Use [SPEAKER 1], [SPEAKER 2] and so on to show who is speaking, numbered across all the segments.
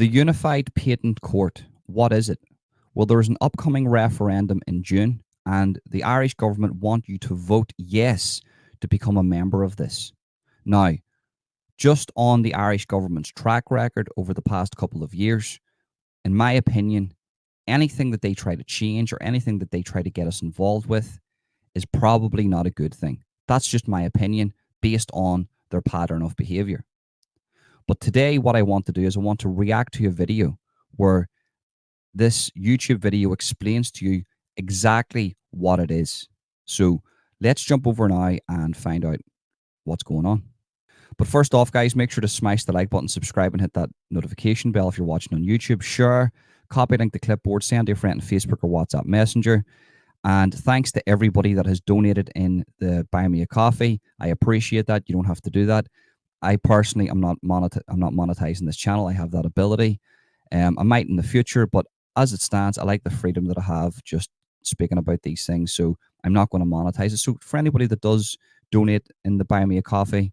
[SPEAKER 1] The Unified Patent Court, what is it? Well, there's an upcoming referendum in June, and the Irish government want you to vote yes to become a member of this. Now, just on the Irish government's track record over the past couple of years, in my opinion, anything that they try to change or anything that they try to get us involved with is probably not a good thing. That's just my opinion based on their pattern of behavior. But today, what I want to do is I want to react to a video where this YouTube video explains to you exactly what it is. So let's jump over now and find out what's going on. But first off, guys, make sure to smash the like button, subscribe, and hit that notification bell if you're watching on YouTube. Share, copy link to clipboard, send to a friend on Facebook or WhatsApp Messenger. And thanks to everybody that has donated in the Buy Me a Coffee. I appreciate that. You don't have to do that. I personally am not monetizing this channel. I have that ability. I might in the future, but as it stands, I like the freedom that I have just speaking about these things. So I'm not going to monetize it. So for anybody that does donate in the Buy Me a Coffee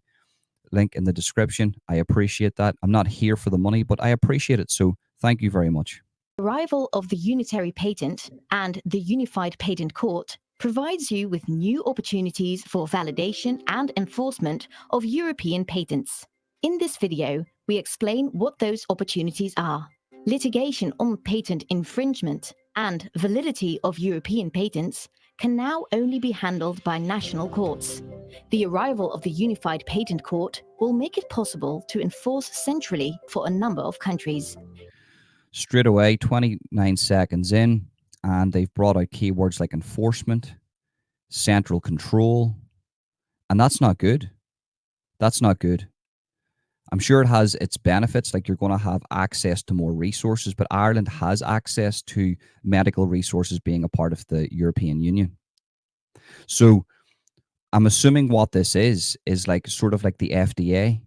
[SPEAKER 1] link in the description, I appreciate that. I'm not here for the money, but I appreciate it. So thank you very much.
[SPEAKER 2] Arrival of the unitary patent and the Unified Patent Court provides you with new opportunities for validation and enforcement of European patents. In this video, we explain what those opportunities are. Litigation on patent infringement and validity of European patents can now only be handled by national courts. The arrival of the Unified Patent Court will make it possible to enforce centrally for a number of countries.
[SPEAKER 1] Straight away, 29 seconds in, and they've brought out keywords like enforcement, central control, and that's not good. That's not good. I'm sure it has its benefits, like you're going to have access to more resources, but Ireland has access to medical resources being a part of the European Union. So I'm assuming what this is like sort of like the FDA.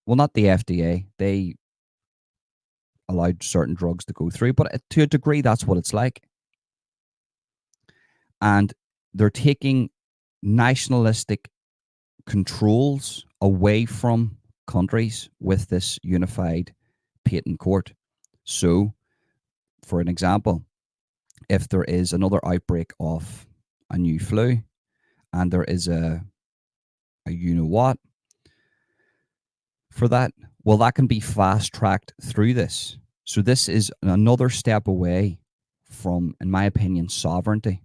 [SPEAKER 1] Well, not the FDA. They allowed certain drugs to go through, but to a degree, that's what it's like. And they're taking nationalistic controls away from countries with this unified patent court. So, for an example, if there is another outbreak of a new flu and there is a you know what for that, well, that can be fast tracked through this. So this is another step away from, in my opinion, sovereignty.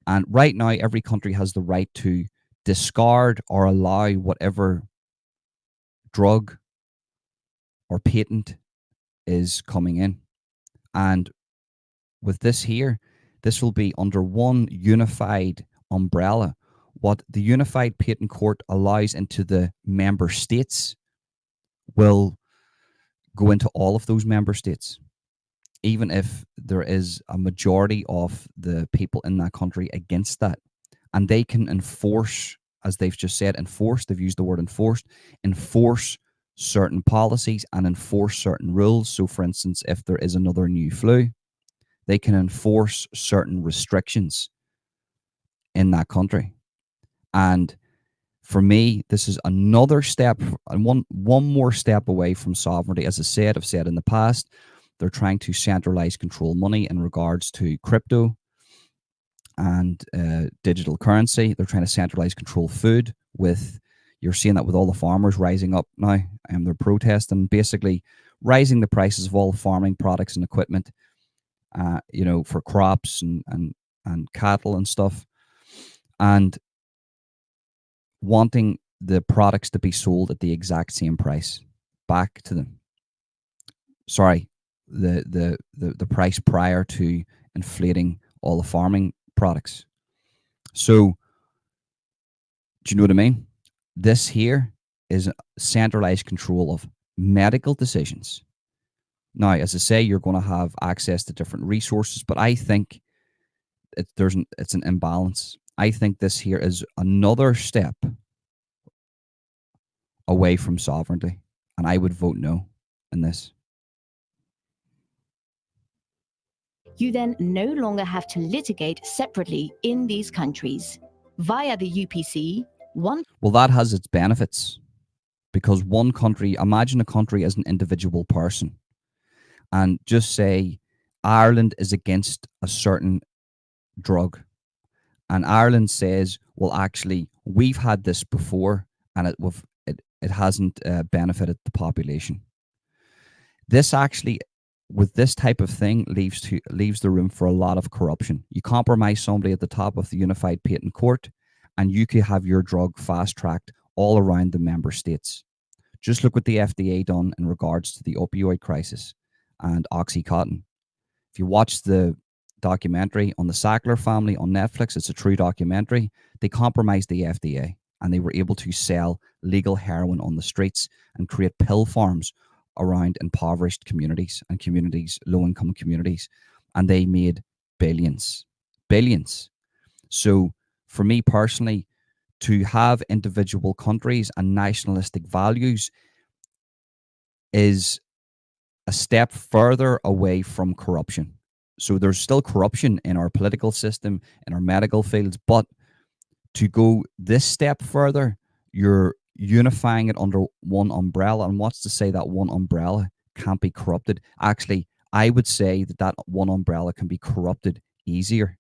[SPEAKER 1] And right now, every country has the right to discard or allow whatever drug or patent is coming in. And with this here, this will be under one unified umbrella. What the Unified Patent Court allows into the member states will go into all of those member states, even if there is a majority of the people in that country against that. And they can enforce, as they've just said, enforce, they've used the word enforce certain policies and enforce certain rules. So, for instance, if there is another new flu, they can enforce certain restrictions in that country. And for me, this is another step, and one more step away from sovereignty. As I've said in the past, they're trying to centralize control money in regards to crypto and digital currency. They're trying to centralize control food with, you're seeing that with all the farmers rising up now, and they're protesting, basically raising the prices of all farming products and equipment, for crops and cattle and stuff, and wanting the products to be sold at the exact same price back to them. Sorry, the price prior to inflating all the farming products. So, do you know what I mean? This here is centralized control of medical decisions. Now, as I say, you're going to have access to different resources, but I think it's an imbalance. I think this here is another step away from sovereignty, and I would vote no in this.
[SPEAKER 2] You then no longer have to litigate separately in these countries. Via the UPC,
[SPEAKER 1] Well, that has its benefits, because one country, imagine a country as an individual person, and just say Ireland is against a certain drug, and Ireland says, well, actually, we've had this before, and it hasn't benefited the population. This actually, with this type of thing, leaves the room for a lot of corruption. You compromise somebody at the top of the Unified Patent Court, and you could have your drug fast tracked all around the member states. Just look what the FDA done in regards to the opioid crisis and OxyContin. If you watch the documentary on the Sackler family on Netflix, it's a true documentary. They compromised the FDA and they were able to sell legal heroin on the streets and create pill farms around impoverished communities and communities, low income communities. And they made billions, billions. So for me personally, to have individual countries and nationalistic values is a step further away from corruption. So there's still corruption in our political system, in our medical fields, but to go this step further, you're unifying it under one umbrella. And what's to say that one umbrella can't be corrupted? Actually, I would say that that one umbrella can be corrupted easier.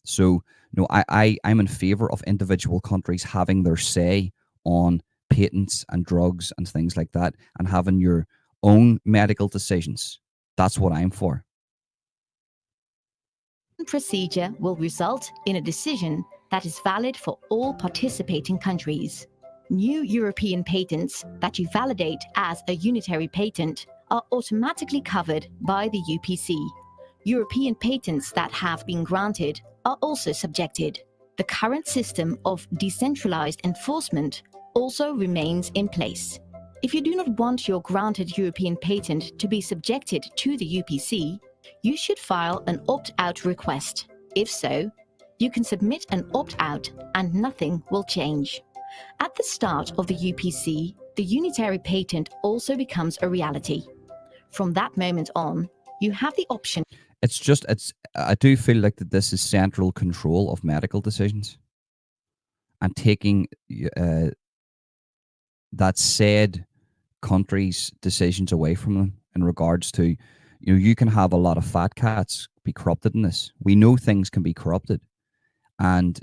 [SPEAKER 1] So, no, I'm in favor of individual countries having their say on patents and drugs and things like that, and having your own medical decisions. That's what I'm for.
[SPEAKER 2] Procedure will result in a decision that is valid for all participating countries. New European patents that you validate as a unitary patent are automatically covered by the UPC. European patents that have been granted are also subjected. The current system of decentralized enforcement also remains in place. If you do not want your granted European patent to be subjected to the UPC, you should file an opt-out request. If so, you can submit an opt-out and nothing will change. At the start of the UPC, the unitary patent also becomes a reality. From that moment on, you have the option.
[SPEAKER 1] I do feel like that this is central control of medical decisions and taking that said country's decisions away from them in regards to, you can have a lot of fat cats be corrupted in this. We know things can be corrupted. And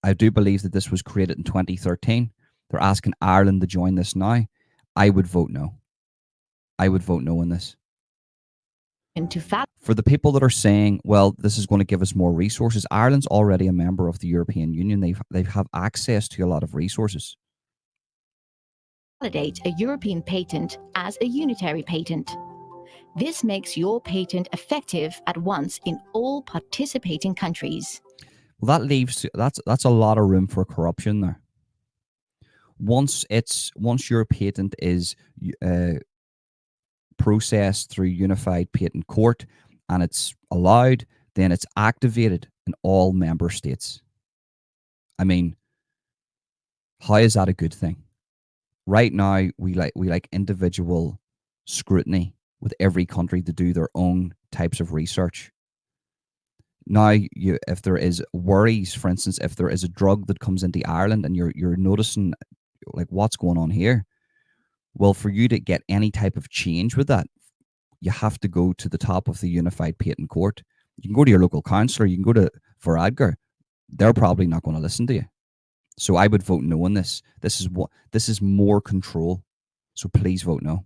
[SPEAKER 1] I do believe that this was created in 2013. They're asking Ireland to join this now. I would vote no. I would vote no in this. For the people that are saying, well, this is going to give us more resources, Ireland's already a member of the European Union. They have access to a lot of resources.
[SPEAKER 2] Validate a European patent as a unitary patent. This makes your patent effective at once in all participating countries.
[SPEAKER 1] Well, that's a lot of room for corruption there. Once your patent is processed through Unified Patent Court and it's allowed, then it's activated in all member states. I mean, how is that a good thing? Right now, we like individual scrutiny with every country to do their own types of research. Now, if there is worries, for instance, if there is a drug that comes into Ireland and you're noticing like what's going on here, well, for you to get any type of change with that, you have to go to the top of the Unified Patent Court. You can go to your local councillor, you can go to Varadkar. They're probably not going to listen to you. So I would vote no on this. This is more control. So please vote no.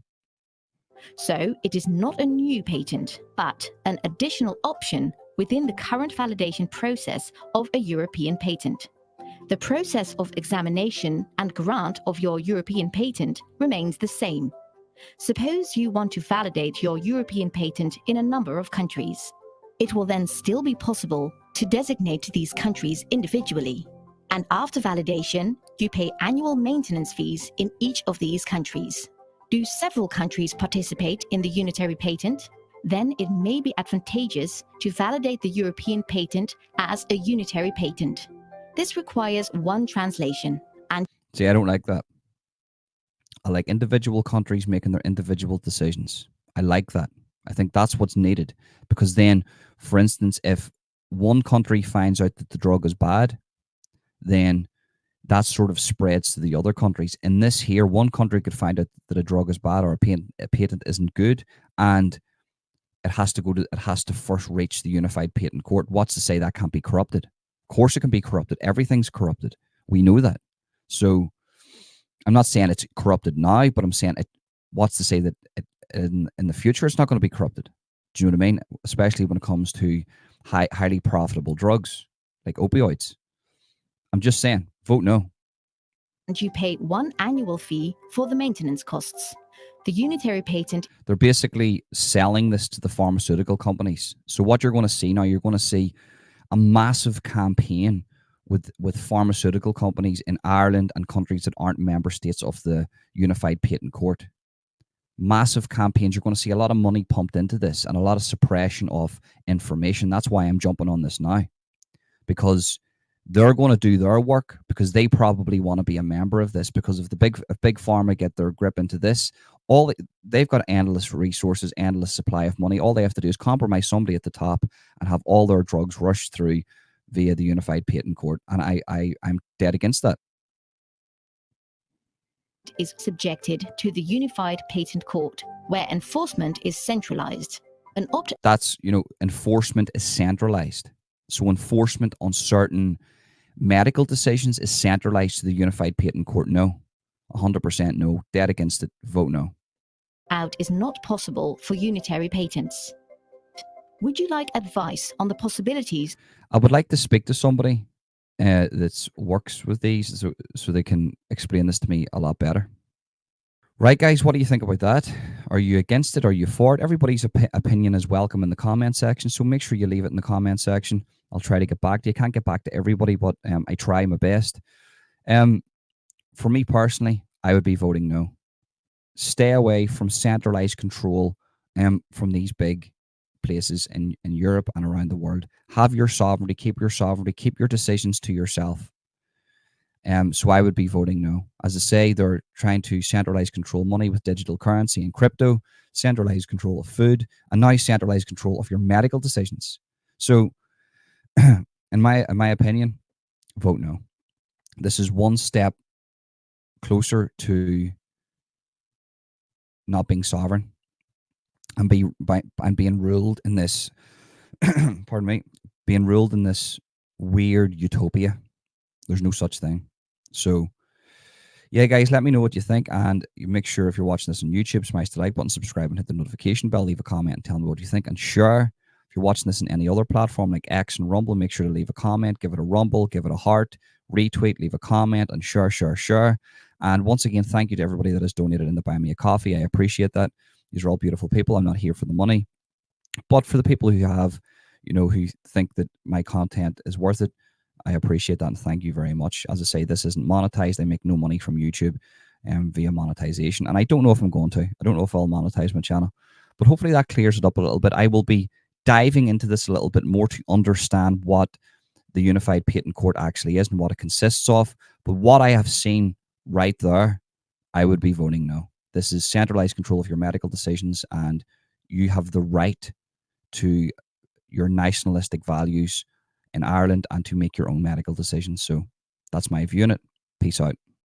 [SPEAKER 2] So it is not a new patent, but an additional option within the current validation process of a European patent. The process of examination and grant of your European patent remains the same. Suppose you want to validate your European patent in a number of countries. It will then still be possible to designate these countries individually. And after validation, you pay annual maintenance fees in each of these countries. Do several countries participate in the unitary patent? Then it may be advantageous to validate the European patent as a unitary patent. This requires one translation. And
[SPEAKER 1] see, I don't like that. I like individual countries making their individual decisions. I like that. I think that's what's needed, because then, for instance, if one country finds out that the drug is bad, then that sort of spreads to the other countries. In this here, one country could find out that a drug is bad or a patent isn't good, and it has to first reach the Unified Patent Court. What's to say that can't be corrupted? Of course it can be corrupted. Everything's corrupted. We know that. So I'm not saying it's corrupted now, but I'm saying it. What's to say that in the future it's not going to be corrupted? Do you know what I mean? Especially when it comes to highly profitable drugs like opioids. I'm just saying, vote no.
[SPEAKER 2] And you pay one annual fee for the maintenance costs. The unitary patent.
[SPEAKER 1] They're basically selling this to the pharmaceutical companies. So what you're going to see now, you're going to see a massive campaign with pharmaceutical companies in Ireland and countries that aren't member states of the Unified Patent Court. Massive campaigns. You're going to see a lot of money pumped into this and a lot of suppression of information. That's why I'm jumping on this now, because they're going to do their work, because they probably want to be a member of this, because if big pharma get their grip into this, they've got endless resources, endless supply of money. All they have to do is compromise somebody at the top and have all their drugs rushed through via the Unified Patent Court. And I'm dead against that.
[SPEAKER 2] Is subjected to the Unified Patent Court, where enforcement is centralized.
[SPEAKER 1] That's, enforcement is centralized. So enforcement on certain medical decisions is centralized to the Unified Patent Court. No. 100% no. Dead against it. Vote no.
[SPEAKER 2] Out is not possible for unitary patents. Would you like advice on the possibilities?
[SPEAKER 1] I would like to speak to somebody that works with these so they can explain this to me a lot better. Right, guys, what do you think about that? Are you against it? Are you for it? Everybody's opinion is welcome in the comment section, so make sure you leave it in the comment section. I'll try to get back to you. I can't get back to everybody, but I try my best. For me personally, I would be voting no. Stay away from centralized control from these big places in Europe and around the world. Have your sovereignty, keep your decisions to yourself. So I would be voting no. As I say, they're trying to centralize control money with digital currency and crypto, centralize control of food, and now centralize control of your medical decisions. So in my opinion, vote no. This is one step closer to not being sovereign and being ruled in this pardon me, being ruled in this weird utopia. There's no such thing. So yeah, guys, let me know what you think, and you make sure if you're watching this on YouTube, smash the like button, subscribe, and hit the notification bell. Leave a comment and tell me what you think, and share. If you're watching this on any other platform like X and Rumble, make sure to leave a comment, give it a rumble, give it a heart, retweet, leave a comment, and share. And once again, thank you to everybody that has donated in the Buy Me a Coffee. I appreciate that. These are all beautiful people. I'm not here for the money, but for the people who have, who think that my content is worth it, I appreciate that, and thank you very much. As I say, this isn't monetized. I make no money from YouTube via monetization, and I don't know if I'm going to. I don't know if I'll monetize my channel, but hopefully that clears it up a little bit. I will be diving into this a little bit more to understand what the Unified Patent Court actually is and what it consists of. But what I have seen right there, I would be voting no. This is centralized control of your medical decisions, and you have the right to your nationalistic values in Ireland and to make your own medical decisions. So that's my view on it. Peace out.